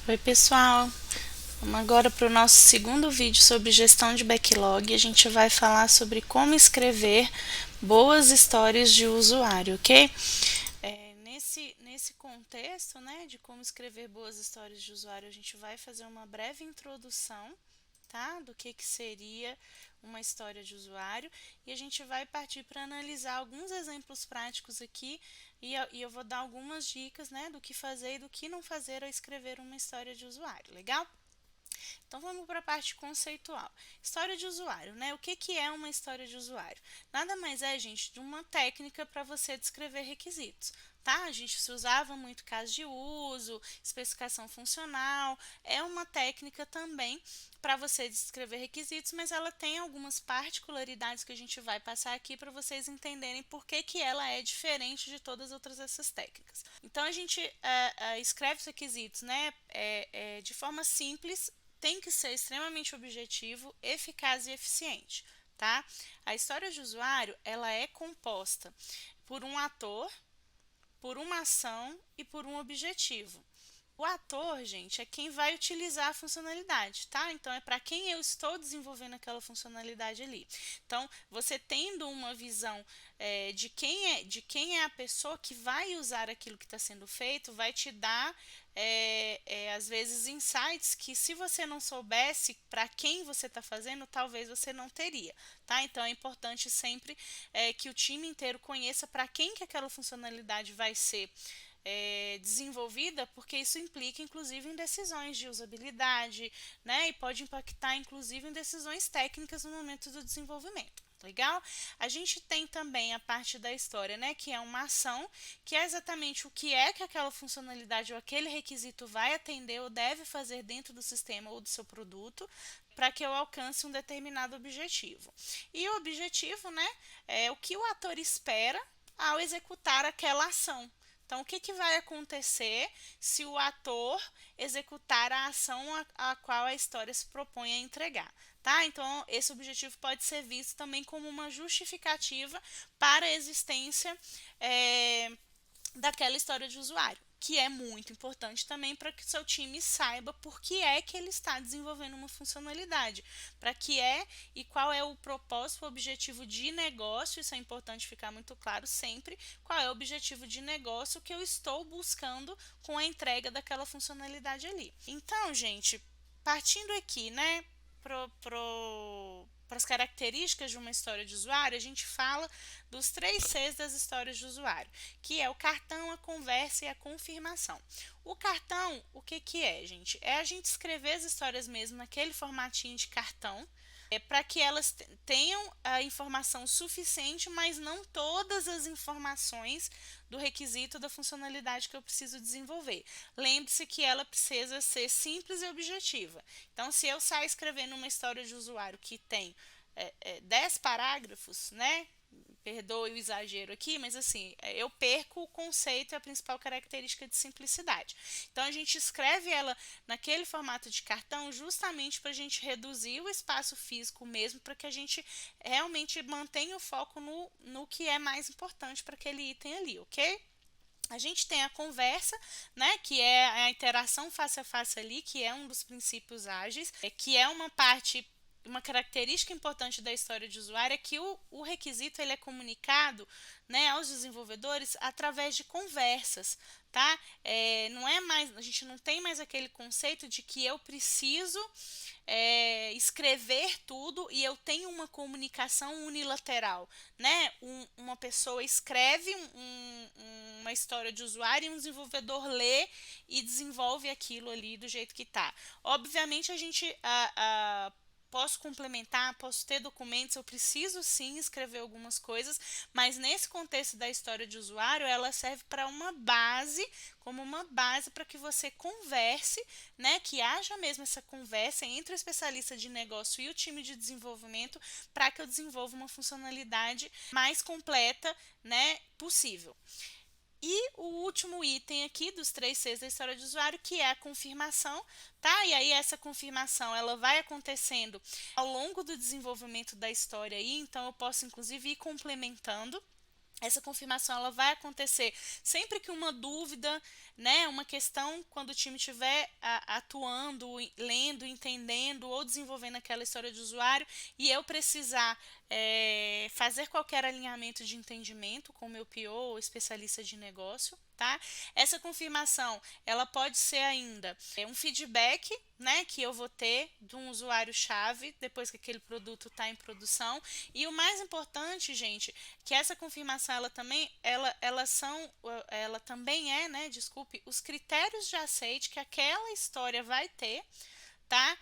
Oi, pessoal! Vamos agora para o nosso segundo vídeo sobre gestão de backlog. A gente vai falar sobre como escrever boas histórias de usuário, ok? Nesse contexto, né, de como escrever boas histórias de usuário, a gente vai fazer uma breve introdução, tá, do que seria uma história de usuário, e a gente vai partir para analisar alguns exemplos práticos aqui e eu vou dar algumas dicas, né, do que fazer e do que não fazer ao escrever uma história de usuário, legal? Então vamos para a parte conceitual. História de usuário, né? O que é uma história de usuário? Nada mais é, gente, de uma técnica para você descrever requisitos. Tá? A gente se usava muito caso de uso, especificação funcional, é uma técnica também para você descrever requisitos, mas ela tem algumas particularidades que a gente vai passar aqui para vocês entenderem por que ela é diferente de todas as outras essas técnicas. Então a gente escreve os requisitos, né, de forma simples, tem que ser extremamente objetivo, eficaz e eficiente, tá? A história de usuário, ela é composta por um ator, por uma ação e por um objetivo. O ator, gente, é quem vai utilizar a funcionalidade, tá? Então, é para quem eu estou desenvolvendo aquela funcionalidade ali. Então, você tendo uma visão de quem é a pessoa que vai usar aquilo que está sendo feito, vai te dar, às vezes, insights que se você não soubesse para quem você está fazendo, talvez você não teria, tá? Então, é importante sempre que o time inteiro conheça para quem que aquela funcionalidade vai ser desenvolvida, porque isso implica inclusive em decisões de usabilidade, né? E pode impactar inclusive em decisões técnicas no momento do desenvolvimento. Legal? A gente tem também a parte da história, né, que é uma ação, que é exatamente o que é que aquela funcionalidade ou aquele requisito vai atender ou deve fazer dentro do sistema ou do seu produto, para que eu alcance um determinado objetivo. E o objetivo, né, é o que o ator espera ao executar aquela ação. Então, o que vai acontecer se o ator executar a ação a qual a história se propõe a entregar? Tá? Então, esse objetivo pode ser visto também como uma justificativa para a existência daquela história de usuário, que é muito importante também para que o seu time saiba por que é que ele está desenvolvendo uma funcionalidade, para que é e qual é o propósito, o objetivo de negócio, isso é importante ficar muito claro sempre, qual é o objetivo de negócio que eu estou buscando com a entrega daquela funcionalidade ali. Então, gente, partindo aqui, né, para as características de uma história de usuário, a gente fala dos 3 Cs das histórias de usuário, que é o cartão, a conversa e a confirmação. O cartão, o que é, gente? É a gente escrever as histórias mesmo naquele formatinho de cartão, para que elas tenham a informação suficiente, mas não todas as informações do requisito da funcionalidade que eu preciso desenvolver. Lembre-se que ela precisa ser simples e objetiva. Então, se eu sair escrevendo uma história de usuário que tem 10 parágrafos, né? Perdoe o exagero aqui, mas assim, eu perco o conceito e a principal característica de simplicidade. Então, a gente escreve ela naquele formato de cartão justamente para a gente reduzir o espaço físico mesmo, para que a gente realmente mantenha o foco no que é mais importante para aquele item ali, ok? A gente tem a conversa, né, que é a interação face a face ali, que é um dos princípios ágeis, que é uma característica importante da história de usuário é que o requisito ele é comunicado, né, aos desenvolvedores através de conversas, tá? Não é mais, a gente não tem mais aquele conceito de que eu preciso escrever tudo e eu tenho uma comunicação unilateral, né? Uma pessoa escreve uma história de usuário e um desenvolvedor lê e desenvolve aquilo ali do jeito que está. Obviamente a gente posso complementar, posso ter documentos, eu preciso sim escrever algumas coisas, mas nesse contexto da história de usuário, ela serve para uma base, como uma base para que você converse, né, que haja mesmo essa conversa entre o especialista de negócio e o time de desenvolvimento para que eu desenvolva uma funcionalidade mais completa, né, possível. E o último item aqui dos 3 Cs da história de usuário, que é a confirmação, tá? E aí essa confirmação, ela vai acontecendo ao longo do desenvolvimento da história aí, então eu posso inclusive ir complementando. Essa confirmação ela vai acontecer sempre que uma dúvida, né, uma questão, quando o time estiver atuando, lendo, entendendo ou desenvolvendo aquela história de usuário e eu precisar fazer qualquer alinhamento de entendimento com o meu PO ou especialista de negócio. Tá? Essa confirmação, ela pode ser ainda um feedback, né, que eu vou ter de um usuário-chave depois que aquele produto está em produção. E o mais importante, gente, que essa confirmação ela também é, né, desculpe, os critérios de aceite que aquela história vai ter, tá?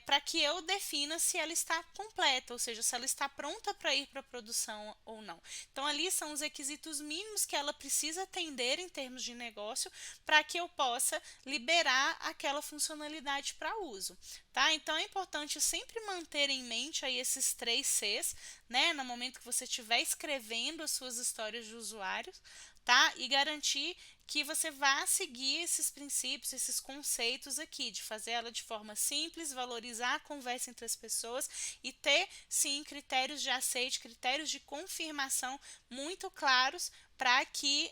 Para que eu defina se ela está completa, ou seja, se ela está pronta para ir para produção ou não. Então, ali são os requisitos mínimos que ela precisa atender em termos de negócio para que eu possa liberar aquela funcionalidade para uso. Tá? Então, é importante sempre manter em mente aí esses 3 Cs, né? No momento que você estiver escrevendo as suas histórias de usuários, tá? E garantir que você vá seguir esses princípios, esses conceitos aqui, de fazer ela de forma simples, valorizar a conversa entre as pessoas e ter, sim, critérios de aceite, critérios de confirmação muito claros para que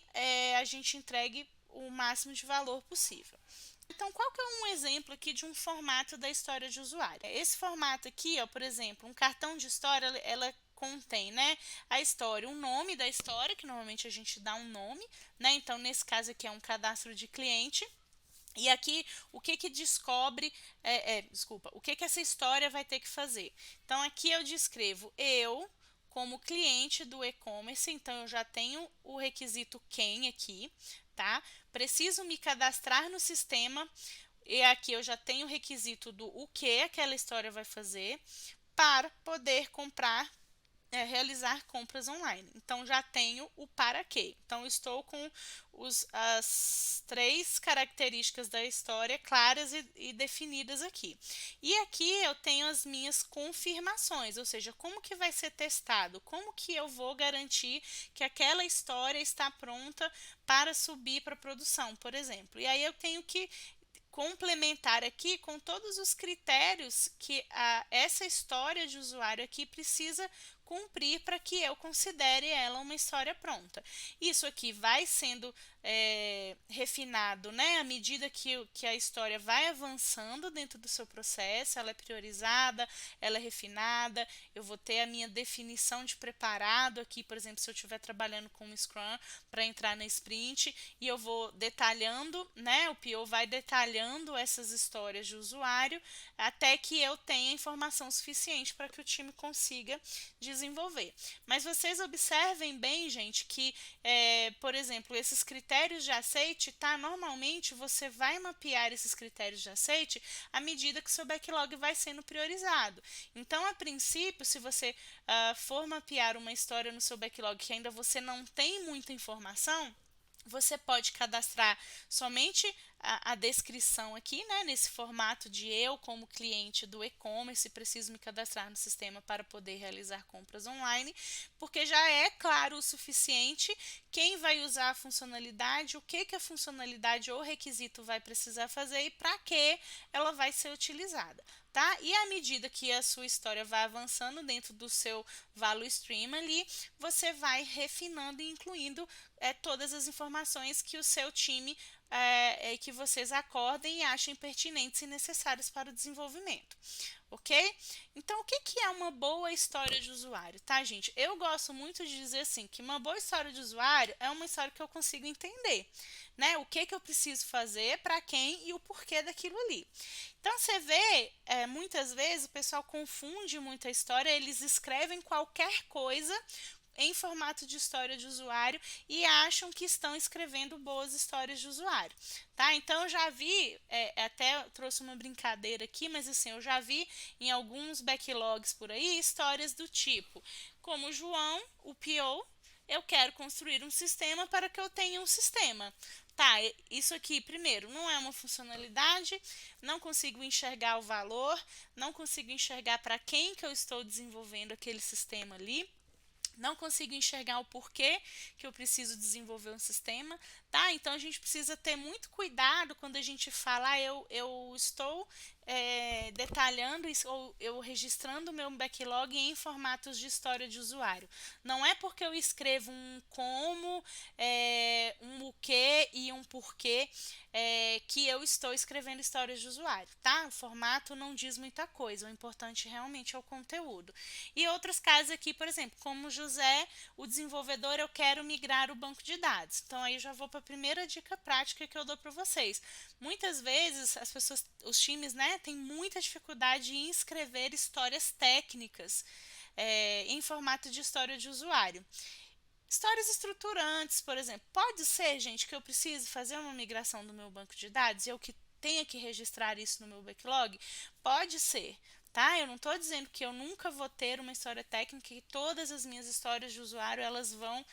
a gente entregue o máximo de valor possível. Então, qual que é um exemplo aqui de um formato da história de usuário? Esse formato aqui, ó, por exemplo, um cartão de história, ela contém, né, a história, o nome da história, que normalmente a gente dá um nome, né? Então, nesse caso aqui é um cadastro de cliente. E aqui, o que que descobre, desculpa, o que que essa história vai ter que fazer? Então, aqui eu descrevo eu como cliente do e-commerce, então eu já tenho o requisito quem aqui, tá? Preciso me cadastrar no sistema e aqui eu já tenho o requisito do o que aquela história vai fazer para poder comprar, realizar compras online. Então, já tenho o para quê. Então, estou com as 3 características da história claras e definidas aqui. E aqui eu tenho as minhas confirmações, ou seja, como que vai ser testado, como que eu vou garantir que aquela história está pronta para subir para produção, por exemplo. E aí eu tenho que complementar aqui com todos os critérios que essa história de usuário aqui precisa cumprir para que eu considere ela uma história pronta. Isso aqui vai sendo refinado, né, à medida que a história vai avançando dentro do seu processo, ela é priorizada, ela é refinada, eu vou ter a minha definição de preparado aqui, por exemplo, se eu estiver trabalhando com o Scrum para entrar na sprint, e eu vou detalhando, né, o PO vai detalhando essas histórias de usuário até que eu tenha informação suficiente para que o time consiga desenvolver. Mas vocês observem bem, gente, que, por exemplo, esses critérios de aceite, tá? Normalmente você vai mapear esses critérios de aceite à medida que o seu backlog vai sendo priorizado. Então, a princípio, se você for mapear uma história no seu backlog que ainda você não tem muita informação, você pode cadastrar somente a descrição aqui, né, nesse formato de eu como cliente do e-commerce preciso me cadastrar no sistema para poder realizar compras online, porque já é claro o suficiente quem vai usar a funcionalidade, o que a funcionalidade ou requisito vai precisar fazer e para que ela vai ser utilizada. Tá? E à medida que a sua história vai avançando dentro do seu value stream ali, você vai refinando e incluindo todas as informações que o seu time que vocês acordem e achem pertinentes e necessárias para o desenvolvimento, ok? Então, o que é uma boa história de usuário, tá, gente? Eu gosto muito de dizer assim, que uma boa história de usuário é uma história que eu consigo entender, né? O que eu preciso fazer, para quem e o porquê daquilo ali. Então, você vê, muitas vezes o pessoal confunde muito a história, eles escrevem qualquer coisa em formato de história de usuário e acham que estão escrevendo boas histórias de usuário, tá? Então, eu já vi, até trouxe uma brincadeira aqui, mas assim, eu já vi em alguns backlogs por aí histórias do tipo, como João, o PO, eu quero construir um sistema para que eu tenha um sistema. Tá, isso aqui, primeiro, não é uma funcionalidade, não consigo enxergar o valor, não consigo enxergar para quem que eu estou desenvolvendo aquele sistema ali. Não consigo enxergar o porquê que eu preciso desenvolver um sistema, tá? Então a gente precisa ter muito cuidado quando a gente fala, eu estou detalhando ou eu registrando o meu backlog em formatos de história de usuário. Não é porque eu escrevo um como, um o que e um porquê que eu estou escrevendo histórias de usuário, tá? O formato não diz muita coisa, o importante realmente é o conteúdo. E outros casos aqui, por exemplo, como José, o desenvolvedor, eu quero migrar o banco de dados. Então aí eu já vou para a primeira dica prática que eu dou para vocês. Muitas vezes as pessoas, os times, né, têm muita dificuldade em escrever histórias técnicas em formato de história de usuário. Histórias estruturantes, por exemplo. Pode ser, gente, que eu precise fazer uma migração do meu banco de dados e eu que tenha que registrar isso no meu backlog? Pode ser, tá? Eu não estou dizendo que eu nunca vou ter uma história técnica e todas as minhas histórias de usuário elas vão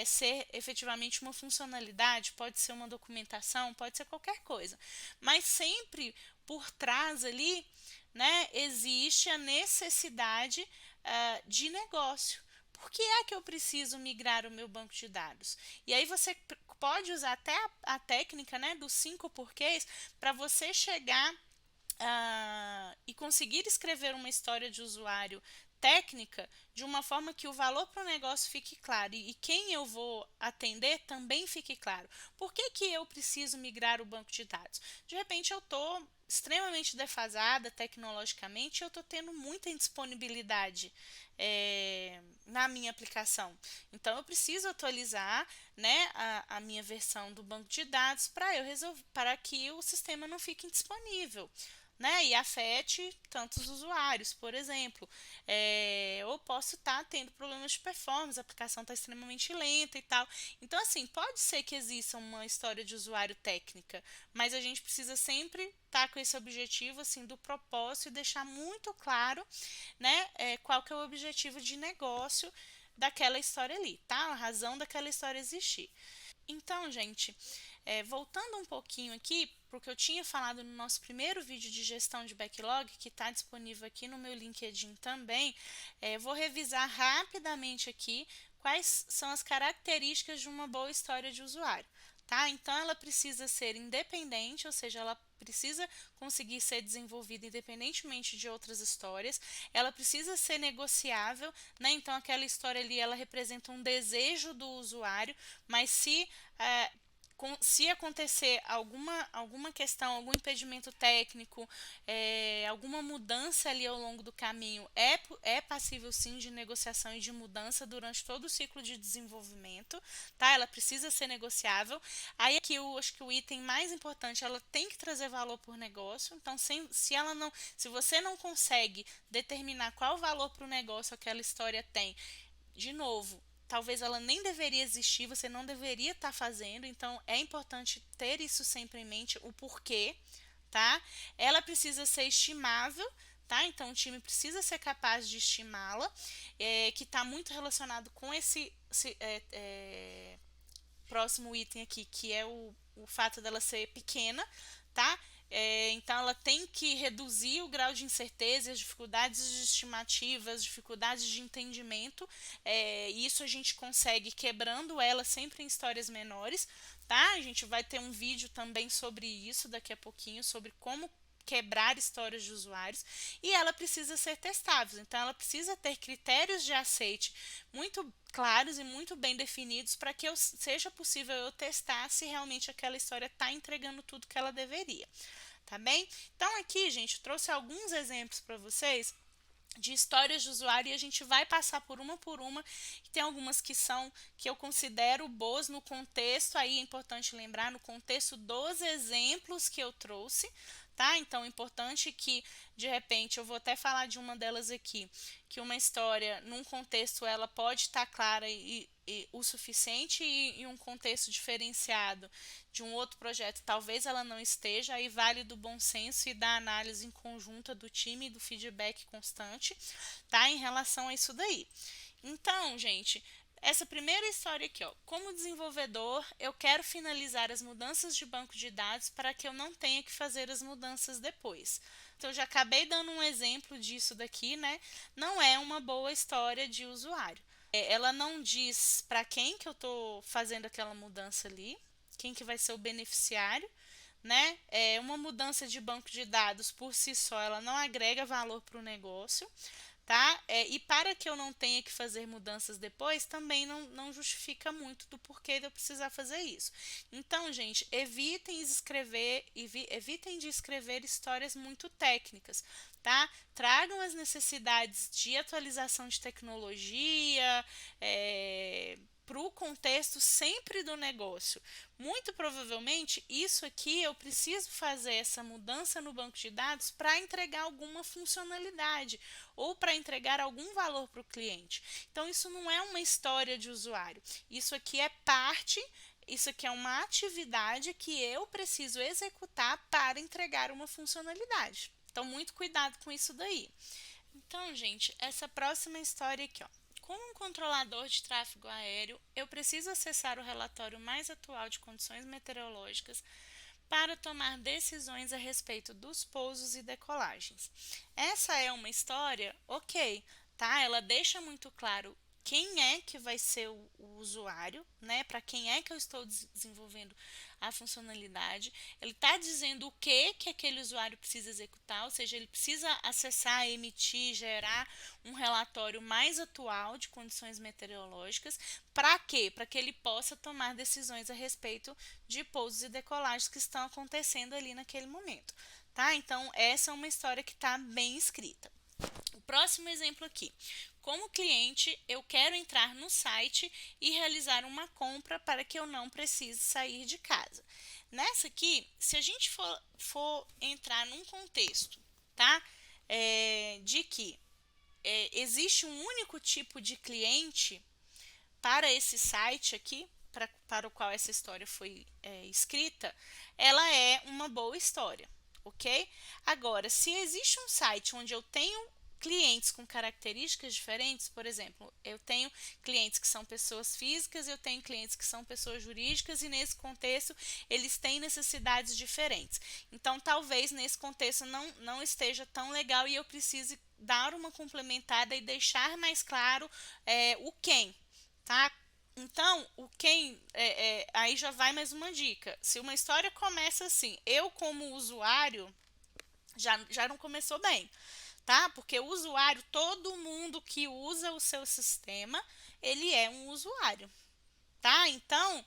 ser efetivamente uma funcionalidade, pode ser uma documentação, pode ser qualquer coisa. Mas sempre por trás ali, né, existe a necessidade de negócio. Por que é que eu preciso migrar o meu banco de dados? E aí você pode usar até a técnica, né, dos 5 porquês para você chegar e conseguir escrever uma história de usuário técnica de uma forma que o valor para o negócio fique claro e quem eu vou atender também fique claro. Por que que eu preciso migrar o banco de dados? De repente eu estou extremamente defasada tecnologicamente, eu estou tendo muita indisponibilidade na minha aplicação. Então eu preciso atualizar, né, a minha versão do banco de dados para que o sistema não fique indisponível, né, e afete tantos usuários, por exemplo. Ou posso estar tendo problemas de performance, a aplicação está extremamente lenta e tal. Então, assim, pode ser que exista uma história de usuário técnica, mas a gente precisa sempre estar com esse objetivo, assim, do propósito e deixar muito claro, né, qual que é o objetivo de negócio daquela história ali, tá? A razão daquela história existir. Então, gente, voltando um pouquinho aqui, porque eu tinha falado no nosso primeiro vídeo de gestão de backlog, que está disponível aqui no meu LinkedIn também, vou revisar rapidamente aqui quais são as características de uma boa história de usuário. Tá? Então, ela precisa ser independente, ou seja, ela precisa conseguir ser desenvolvida independentemente de outras histórias. Ela precisa ser negociável, né? Então, aquela história ali, ela representa um desejo do usuário, mas se acontecer alguma questão, algum impedimento técnico, alguma mudança ali ao longo do caminho, é passível sim de negociação e de mudança durante todo o ciclo de desenvolvimento, tá? Ela precisa ser negociável. Aí aqui eu acho que o item mais importante, ela tem que trazer valor por negócio. Então, se você não consegue determinar qual valor para o negócio aquela história tem, de novo, talvez ela nem deveria existir, você não deveria estar fazendo, então é importante ter isso sempre em mente, o porquê, tá? Ela precisa ser estimável, tá? Então o time precisa ser capaz de estimá-la, que está muito relacionado com esse próximo item aqui, que é o fato dela ser pequena, tá? Então ela tem que reduzir o grau de incerteza, as dificuldades de estimativas, dificuldades de entendimento. E isso a gente consegue quebrando ela sempre em histórias menores, tá? A gente vai ter um vídeo também sobre isso daqui a pouquinho, sobre como quebrar histórias de usuários, e ela precisa ser testável, então ela precisa ter critérios de aceite muito claros e muito bem definidos para que seja possível eu testar se realmente aquela história está entregando tudo que ela deveria, tá bem? Então aqui, gente, eu trouxe alguns exemplos para vocês de histórias de usuário e a gente vai passar por uma, tem algumas que eu considero boas no contexto, aí é importante lembrar, no contexto dos exemplos que eu trouxe, tá? Então é importante que, de repente, eu vou até falar de uma delas aqui, que uma história, num contexto, ela pode estar clara e o suficiente e em um contexto diferenciado de um outro projeto, talvez ela não esteja, aí vale do bom senso e da análise em conjunta do time e do feedback constante, tá? Em relação a isso daí. Então, gente, essa primeira história aqui, ó, como desenvolvedor, eu quero finalizar as mudanças de banco de dados para que eu não tenha que fazer as mudanças depois. Então, eu já acabei dando um exemplo disso daqui, né? Não é uma boa história de usuário. Ela não diz para quem que eu estou fazendo aquela mudança ali, quem que vai ser o beneficiário, né? Uma mudança de banco de dados por si só, ela não agrega valor para o negócio, tá? E para que eu não tenha que fazer mudanças depois, também não justifica muito do porquê de eu precisar fazer isso. Então, gente, evitem de escrever histórias muito técnicas, tá? Tragam as necessidades de atualização de tecnologia, para o contexto sempre do negócio. Muito provavelmente, isso aqui eu preciso fazer essa mudança no banco de dados para entregar alguma funcionalidade ou para entregar algum valor para o cliente. Então, isso não é uma história de usuário. Isso aqui é parte. Isso aqui é uma atividade que eu preciso executar para entregar uma funcionalidade. Então, muito cuidado com isso daí. Então, gente, essa próxima história aqui, ó. Como um controlador de tráfego aéreo, eu preciso acessar o relatório mais atual de condições meteorológicas para tomar decisões a respeito dos pousos e decolagens. Essa é uma história, ok, tá? Ela deixa muito claro quem é que vai ser o usuário, né? Para quem é que eu estou desenvolvendo a funcionalidade. Ele está dizendo o que aquele usuário precisa executar, ou seja, ele precisa acessar, emitir, gerar um relatório mais atual de condições meteorológicas. Para quê? Para que ele possa tomar decisões a respeito de pousos e decolagens que estão acontecendo ali naquele momento, tá? Então, essa é uma história que está bem escrita. O próximo exemplo aqui. Como cliente, eu quero entrar no site e realizar uma compra para que eu não precise sair de casa. Nessa aqui, se a gente for entrar num contexto, tá? De que existe um único tipo de cliente para esse site aqui, para o qual essa história foi escrita, ela é uma boa história, ok? Agora, se existe um site onde eu tenho clientes com características diferentes, por exemplo, eu tenho clientes que são pessoas físicas, eu tenho clientes que são pessoas jurídicas e nesse contexto eles têm necessidades diferentes. Então, talvez nesse contexto não esteja tão legal e eu precise dar uma complementada e deixar mais claro o quem, tá? Então, o quem, aí já vai mais uma dica. Se uma história começa assim, eu como usuário, já não começou bem, tá? Porque o usuário, todo mundo que usa o seu sistema, ele é um usuário. Tá? Então,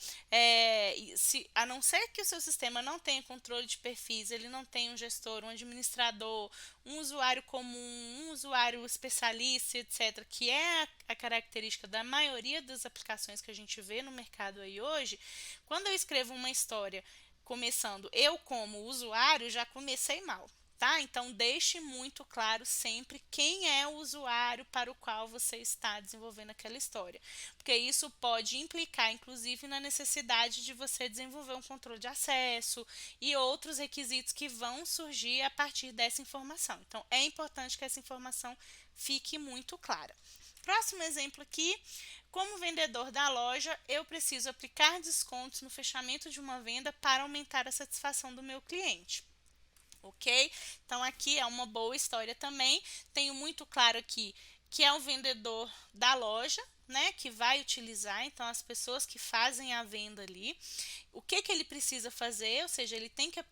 a não ser que o seu sistema não tenha controle de perfis, ele não tenha um gestor, um administrador, um usuário comum, um usuário especialista, etc., que é a característica da maioria das aplicações que a gente vê no mercado aí hoje, quando eu escrevo uma história começando eu como usuário, já comecei mal. Tá? Então, deixe muito claro sempre quem é o usuário para o qual você está desenvolvendo aquela história, porque isso pode implicar, inclusive, na necessidade de você desenvolver um controle de acesso e outros requisitos que vão surgir a partir dessa informação. Então, é importante que essa informação fique muito clara. Próximo exemplo aqui, como vendedor da loja, eu preciso aplicar descontos no fechamento de uma venda para aumentar a satisfação do meu cliente. Ok? Então aqui é uma boa história também. Tenho muito claro aqui que é o vendedor da loja, né, que vai utilizar, então as pessoas que fazem a venda ali, o que ele precisa fazer, ou seja,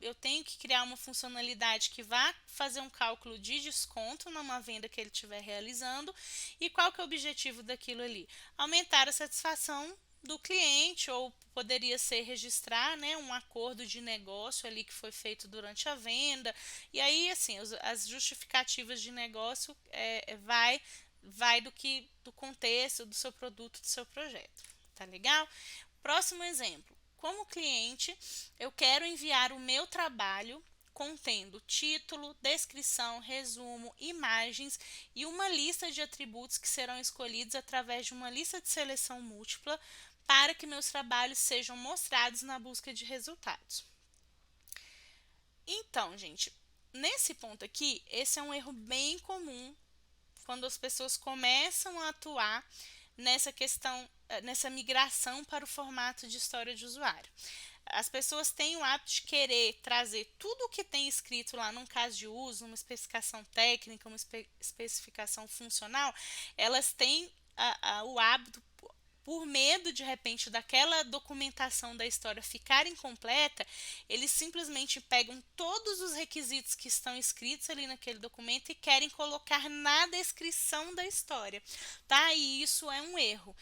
eu tenho que criar uma funcionalidade que vá fazer um cálculo de desconto numa venda que ele estiver realizando, e qual que é o objetivo daquilo ali? Aumentar a satisfação do cliente, ou poderia ser registrar, né, um acordo de negócio ali que foi feito durante a venda, e aí assim as justificativas de negócio vai do contexto do seu produto, do seu projeto, tá legal? Próximo exemplo, como cliente eu quero enviar o meu trabalho contendo título, descrição, resumo, imagens e uma lista de atributos que serão escolhidos através de uma lista de seleção múltipla para que meus trabalhos sejam mostrados na busca de resultados. Então, gente, nesse ponto aqui, esse é um erro bem comum quando as pessoas começam a atuar nessa questão, nessa migração para o formato de história de usuário. As pessoas têm o hábito de querer trazer tudo o que tem escrito lá num caso de uso, uma especificação técnica, uma especificação funcional, elas têm o hábito, por medo de repente daquela documentação da história ficar incompleta, eles simplesmente pegam todos os requisitos que estão escritos ali naquele documento e querem colocar na descrição da história, tá? E isso é um erro,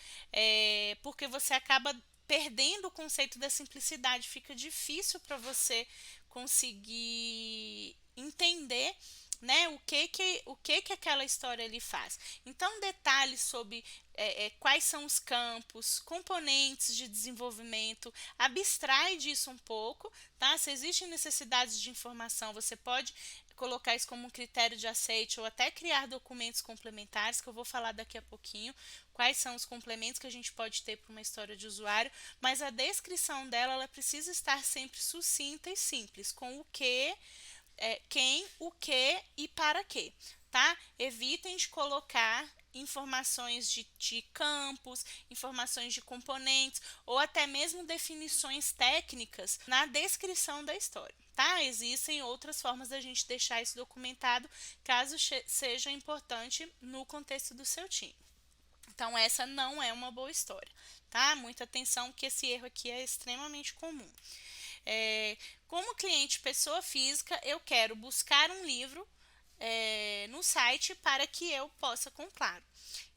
porque você acaba perdendo o conceito da simplicidade, fica difícil para você conseguir entender, né, o que aquela história lhe faz. Então, detalhes sobre quais são os campos, componentes de desenvolvimento, abstrai disso um pouco, tá? Se existem necessidades de informação, você pode colocar isso como um critério de aceite ou até criar documentos complementares, que eu vou falar daqui a pouquinho, quais são os complementos que a gente pode ter para uma história de usuário, mas a descrição dela, ela precisa estar sempre sucinta e simples, com o que, quem, o que e para quê, tá? Evitem de colocar informações de campos, informações de componentes ou até mesmo definições técnicas na descrição da história, tá? Existem outras formas da gente deixar isso documentado, caso seja importante no contexto do seu time. Então, essa não é uma boa história, tá? Muita atenção, que esse erro aqui é extremamente comum. Como cliente pessoa física, eu quero buscar um livro no site para que eu possa comprar.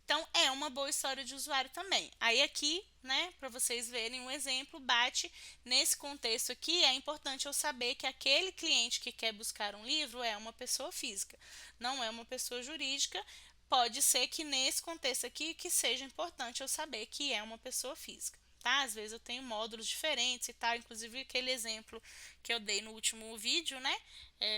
Então, é uma boa história de usuário também. Aí aqui, né, para vocês verem um exemplo, bate nesse contexto aqui, é importante eu saber que aquele cliente que quer buscar um livro é uma pessoa física, não é uma pessoa jurídica. Pode ser que nesse contexto aqui que seja importante eu saber que é uma pessoa física. Tá? Às vezes eu tenho módulos diferentes e tal, inclusive aquele exemplo que eu dei no último vídeo, né,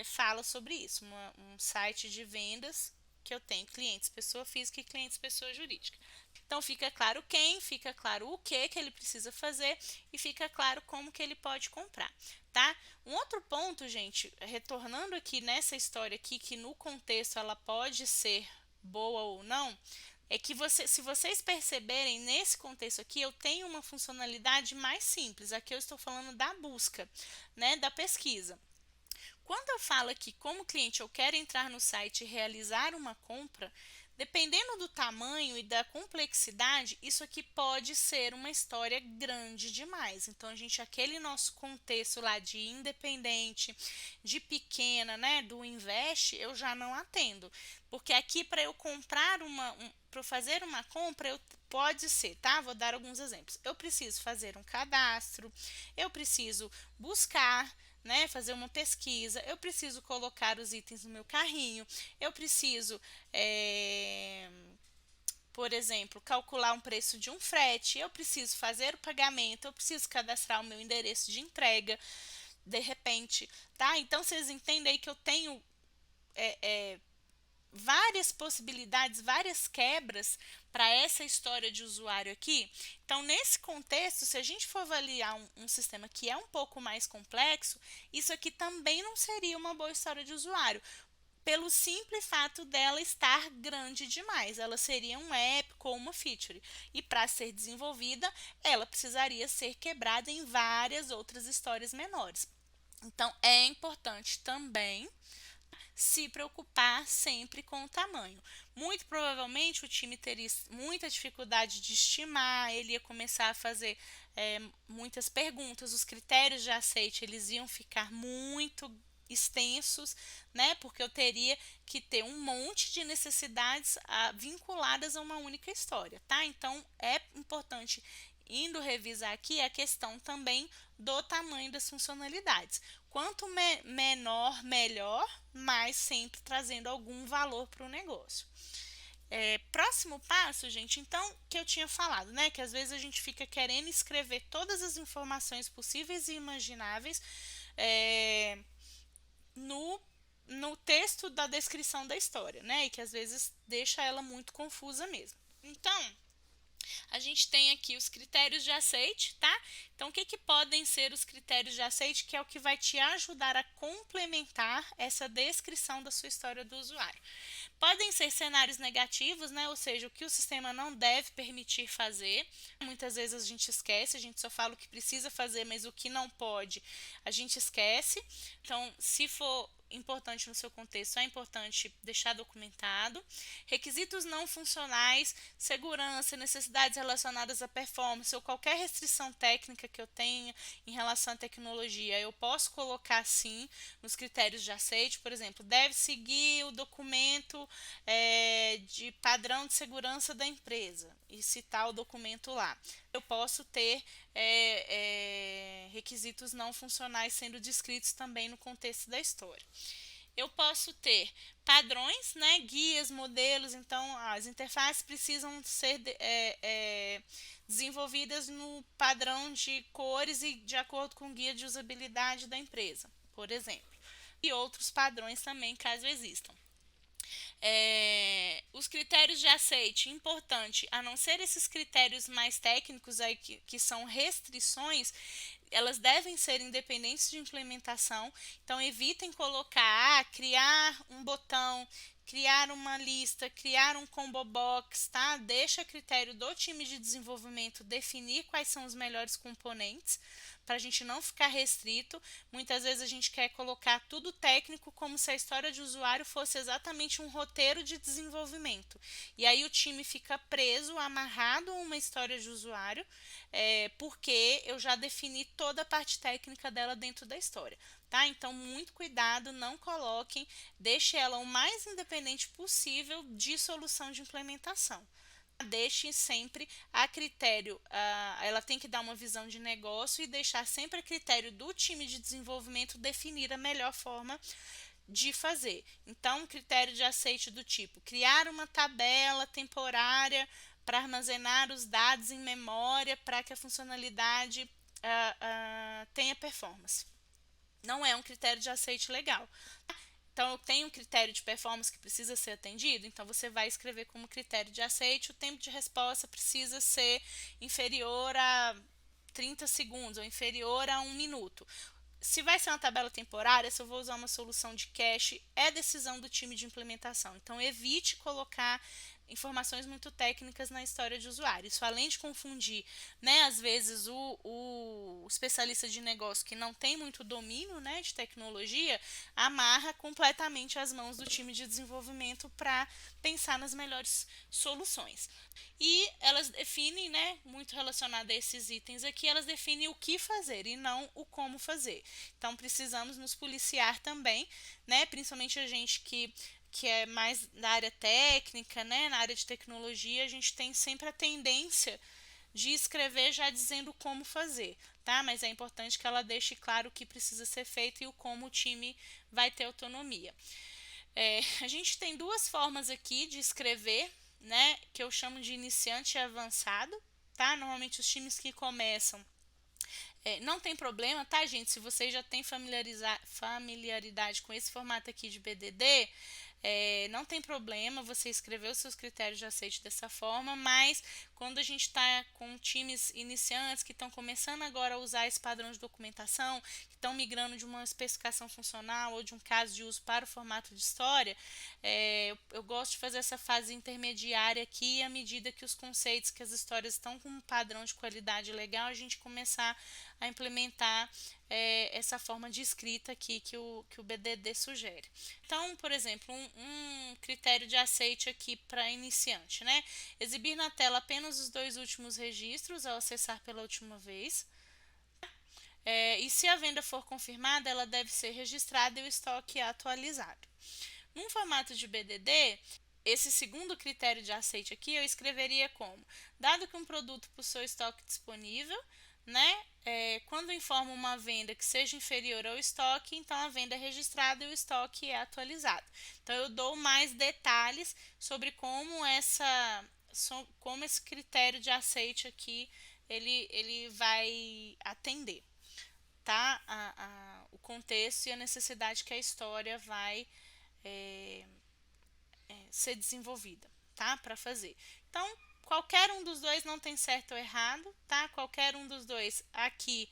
fala sobre isso, um site de vendas que eu tenho clientes pessoa física e clientes pessoa jurídica. Então fica claro quem, fica claro o que ele precisa fazer e fica claro como que ele pode comprar, tá? Um outro ponto, gente, retornando aqui nessa história aqui, que no contexto ela pode ser boa ou não, é que se vocês perceberem nesse contexto aqui, eu tenho uma funcionalidade mais simples. Aqui eu estou falando da busca, né, da pesquisa. Quando eu falo aqui como cliente eu quero entrar no site e realizar uma compra, dependendo do tamanho e da complexidade, isso aqui pode ser uma história grande demais. Então, aquele nosso contexto lá de independente, de pequena, né, do investe, eu já não atendo. Porque aqui para eu comprar para fazer uma compra, pode ser, tá? Vou dar alguns exemplos. Eu preciso fazer um cadastro, eu preciso buscar, né, fazer uma pesquisa, eu preciso colocar os itens no meu carrinho, eu preciso, por exemplo, calcular um preço de um frete, eu preciso fazer o pagamento, eu preciso cadastrar o meu endereço de entrega, de repente, tá? Então, vocês entendem aí que eu tenho várias possibilidades, várias quebras para essa história de usuário aqui. Então, nesse contexto, se a gente for avaliar um sistema que é um pouco mais complexo, isso aqui também não seria uma boa história de usuário, pelo simples fato dela estar grande demais. Ela seria um app ou uma feature. E para ser desenvolvida, ela precisaria ser quebrada em várias outras histórias menores. Então, é importante também se preocupar sempre com o tamanho. Muito provavelmente o time teria muita dificuldade de estimar, ele ia começar a fazer muitas perguntas, os critérios de aceite eles iam ficar muito extensos, né? Porque eu teria que ter um monte de necessidades vinculadas a uma única história, tá? Então é importante indo revisar aqui a questão também do tamanho das funcionalidades. Quanto menor, melhor, mas sempre trazendo algum valor para o negócio. Próximo passo, gente, então, que eu tinha falado, né? Que às vezes a gente fica querendo escrever todas as informações possíveis e imagináveis no texto da descrição da história, né? E que às vezes deixa ela muito confusa mesmo. Então, a gente tem aqui os critérios de aceite, tá? Então, o que podem ser os critérios de aceite, que é o que vai te ajudar a complementar essa descrição da sua história do usuário. Podem ser cenários negativos, né? Ou seja, o que o sistema não deve permitir fazer. Muitas vezes a gente esquece, a gente só fala o que precisa fazer, mas o que não pode, a gente esquece. Então, se for importante no seu contexto, é importante deixar documentado. Requisitos não funcionais, segurança, necessidades relacionadas à performance ou qualquer restrição técnica que eu tenha em relação à tecnologia, eu posso colocar sim nos critérios de aceite. Por exemplo, deve seguir o documento de padrão de segurança da empresa e citar o documento lá. Eu posso ter requisitos não funcionais sendo descritos também no contexto da história. Eu posso ter padrões, né, guias, modelos. Então as interfaces precisam ser desenvolvidas no padrão de cores e de acordo com o guia de usabilidade da empresa, por exemplo, e outros padrões também, caso existam. Os critérios de aceite, importante, a não ser esses critérios mais técnicos aí que são restrições, elas devem ser independentes de implementação. Então evitem colocar, criar um botão, criar uma lista, criar um combo box, tá? Deixa a critério do time de desenvolvimento definir quais são os melhores componentes, para a gente não ficar restrito. Muitas vezes a gente quer colocar tudo técnico como se a história de usuário fosse exatamente um roteiro de desenvolvimento. E aí o time fica preso, amarrado a uma história de usuário, porque eu já defini toda a parte técnica dela dentro da história. Tá? Então, muito cuidado, não coloquem, deixe ela o mais independente possível de solução de implementação. Deixe sempre a critério, ela tem que dar uma visão de negócio e deixar sempre a critério do time de desenvolvimento definir a melhor forma de fazer. Então, um critério de aceite do tipo criar uma tabela temporária para armazenar os dados em memória para que a funcionalidade tenha performance. Não é um critério de aceite legal. Então, eu tenho um critério de performance que precisa ser atendido, então você vai escrever como critério de aceite, o tempo de resposta precisa ser inferior a 30 segundos ou inferior a 1 minuto. Se vai ser uma tabela temporária, se eu vou usar uma solução de cache, é decisão do time de implementação. Então, evite colocar informações muito técnicas na história de usuário. Isso, além de confundir, né, às vezes o especialista de negócio que não tem muito domínio, né, de tecnologia, amarra completamente as mãos do time de desenvolvimento para pensar nas melhores soluções. E elas definem, né, muito relacionado a esses itens aqui, elas definem o que fazer e não o como fazer. Então precisamos nos policiar também, né, principalmente a gente que é mais da área técnica, né, na área de tecnologia, a gente tem sempre a tendência de escrever já dizendo como fazer, tá? Mas é importante que ela deixe claro o que precisa ser feito e o como o time vai ter autonomia. A gente tem duas formas aqui de escrever, né, que eu chamo de iniciante e avançado, tá? Normalmente os times que começam não tem problema, tá, gente? Se vocês já têm familiaridade com esse formato aqui de BDD, não tem problema você escrever os seus critérios de aceite dessa forma, mas quando a gente está com times iniciantes que estão começando agora a usar esse padrão de documentação, que estão migrando de uma especificação funcional ou de um caso de uso para o formato de história, eu gosto de fazer essa fase intermediária aqui, à medida que os conceitos, que as histórias estão com um padrão de qualidade legal, a gente começar a implementar essa forma de escrita aqui que o BDD sugere. Então, por exemplo, um critério de aceite aqui para iniciante, né? Exibir na tela apenas os 2 últimos registros ao acessar pela última vez. E se a venda for confirmada, ela deve ser registrada e o estoque atualizado. Num formato de BDD, esse segundo critério de aceite aqui eu escreveria como: dado que um produto possui estoque disponível, né, quando informa uma venda que seja inferior ao estoque, então a venda é registrada e o estoque é atualizado. Então eu dou mais detalhes sobre como esse critério de aceite aqui ele vai atender, tá? O contexto e a necessidade que a história vai ser desenvolvida, tá? Para fazer. Então, qualquer um dos dois não tem certo ou errado, tá? Qualquer um dos dois aqui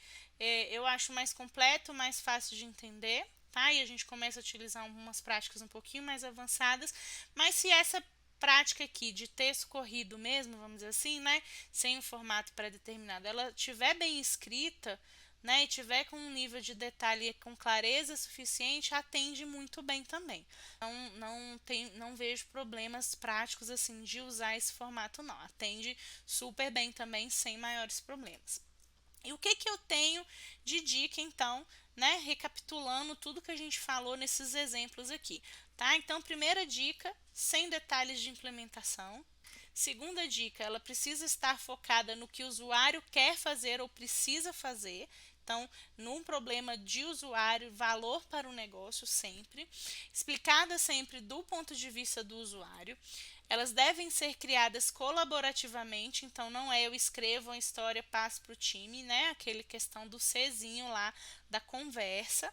eu acho mais completo, mais fácil de entender, tá? E a gente começa a utilizar umas práticas um pouquinho mais avançadas, mas se essa prática aqui de texto corrido mesmo, vamos dizer assim, né, sem um formato pré-determinado, ela estiver bem escrita, né, e tiver com um nível de detalhe com clareza suficiente, atende muito bem também. Não vejo problemas práticos assim de usar esse formato não. Atende super bem também, sem maiores problemas. E o que que eu tenho de dica então, né, recapitulando tudo que a gente falou nesses exemplos aqui, tá? Então, primeira dica, sem detalhes de implementação. Segunda dica, ela precisa estar focada no que o usuário quer fazer ou precisa fazer. Então, num problema de usuário, valor para o negócio sempre. Explicada sempre do ponto de vista do usuário. Elas devem ser criadas colaborativamente, então não é eu escrevo uma história, passo para o time, né? Aquele questão do Czinho lá da conversa.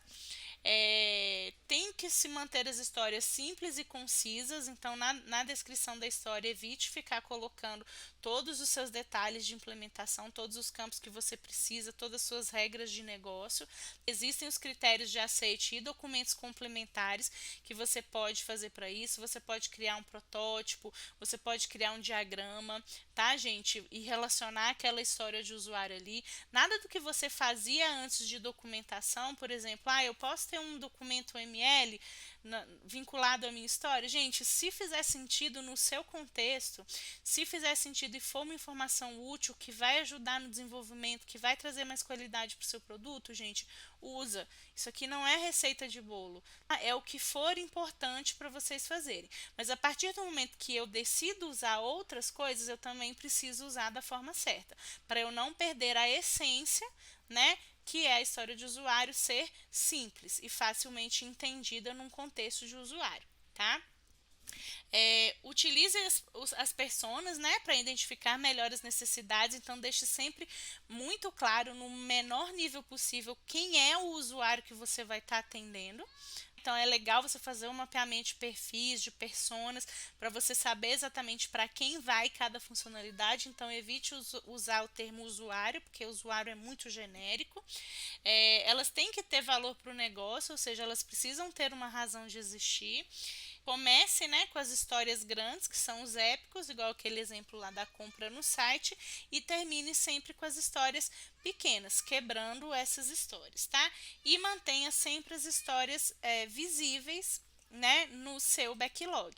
Tem que se manter as histórias simples e concisas, então na descrição da história evite ficar colocando todos os seus detalhes de implementação, todos os campos que você precisa, todas as suas regras de negócio. Existem os critérios de aceite e documentos complementares que você pode fazer para isso, você pode criar um protótipo, você pode criar um diagrama, tá, gente? E relacionar aquela história de usuário ali. Nada do que você fazia antes de documentação, por exemplo, eu posso ter um documento ML vinculado à minha história. Gente, se fizer sentido no seu contexto, se fizer sentido e for uma informação útil que vai ajudar no desenvolvimento, que vai trazer mais qualidade para o seu produto, gente, usa. Isso aqui não é receita de bolo. É o que for importante para vocês fazerem. Mas a partir do momento que eu decido usar outras coisas, eu também preciso usar da forma certa, para eu não perder a essência, né, que é a história de usuário ser simples e facilmente entendida num contexto de usuário, tá? Utilize as personas, né, para identificar melhor as necessidades, então deixe sempre muito claro, no menor nível possível, quem é o usuário que você vai estar atendendo. Então é legal você fazer um mapeamento de perfis, de personas, para você saber exatamente para quem vai cada funcionalidade. Então evite usar o termo usuário, porque o usuário é muito genérico. Elas têm que ter valor para o negócio, ou seja, elas precisam ter uma razão de existir. Comece, né, com as histórias grandes, que são os épicos, igual aquele exemplo lá da compra no site, e termine sempre com as histórias pequenas, quebrando essas histórias, tá? E mantenha sempre as histórias visíveis, né, no seu backlog.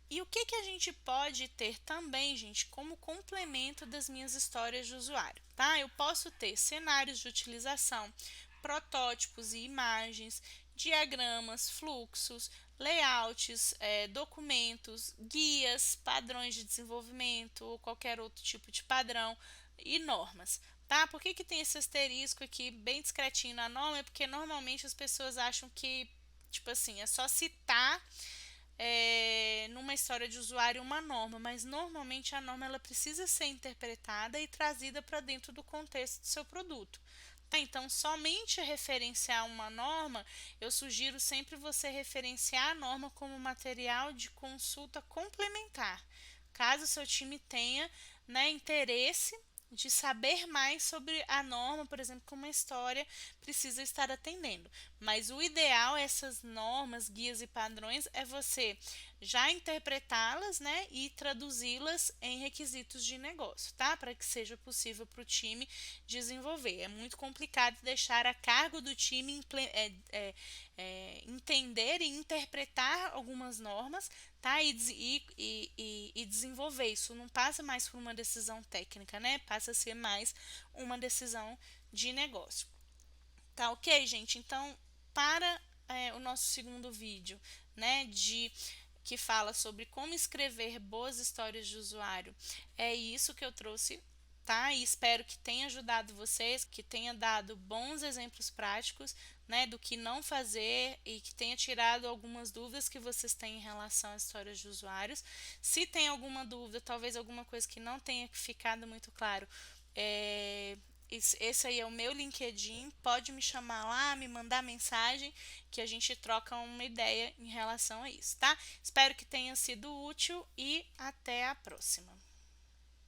E o que a gente pode ter também, gente, como complemento das minhas histórias de usuário, tá? Eu posso ter cenários de utilização, protótipos e imagens, diagramas, fluxos, layouts, documentos, guias, padrões de desenvolvimento ou qualquer outro tipo de padrão e normas. Tá? Por que tem esse asterisco aqui bem discretinho na norma? É porque normalmente as pessoas acham que, tipo assim, é só citar numa história de usuário uma norma, mas normalmente a norma ela precisa ser interpretada e trazida para dentro do contexto do seu produto. Então, somente referenciar uma norma, eu sugiro sempre você referenciar a norma como material de consulta complementar, caso seu time tenha, né, interesse de saber mais sobre a norma, por exemplo, como uma história precisa estar atendendo. Mas o ideal, essas normas, guias e padrões, é você já interpretá-las, né, e traduzi-las em requisitos de negócio, tá? Para que seja possível para o time desenvolver. É muito complicado deixar a cargo do time entender e interpretar algumas normas, tá? E desenvolver. Isso não passa mais por uma decisão técnica, né? Passa a ser mais uma decisão de negócio. Tá ok, gente? Então, para o nosso segundo vídeo, né, que fala sobre como escrever boas histórias de usuário, é isso que eu trouxe, tá? E espero que tenha ajudado vocês, que tenha dado bons exemplos práticos, né, do que não fazer e que tenha tirado algumas dúvidas que vocês têm em relação às histórias de usuários. Se tem alguma dúvida, talvez alguma coisa que não tenha ficado muito claro, esse aí é o meu LinkedIn, pode me chamar lá, me mandar mensagem, que a gente troca uma ideia em relação a isso, tá? Espero que tenha sido útil e até a próxima.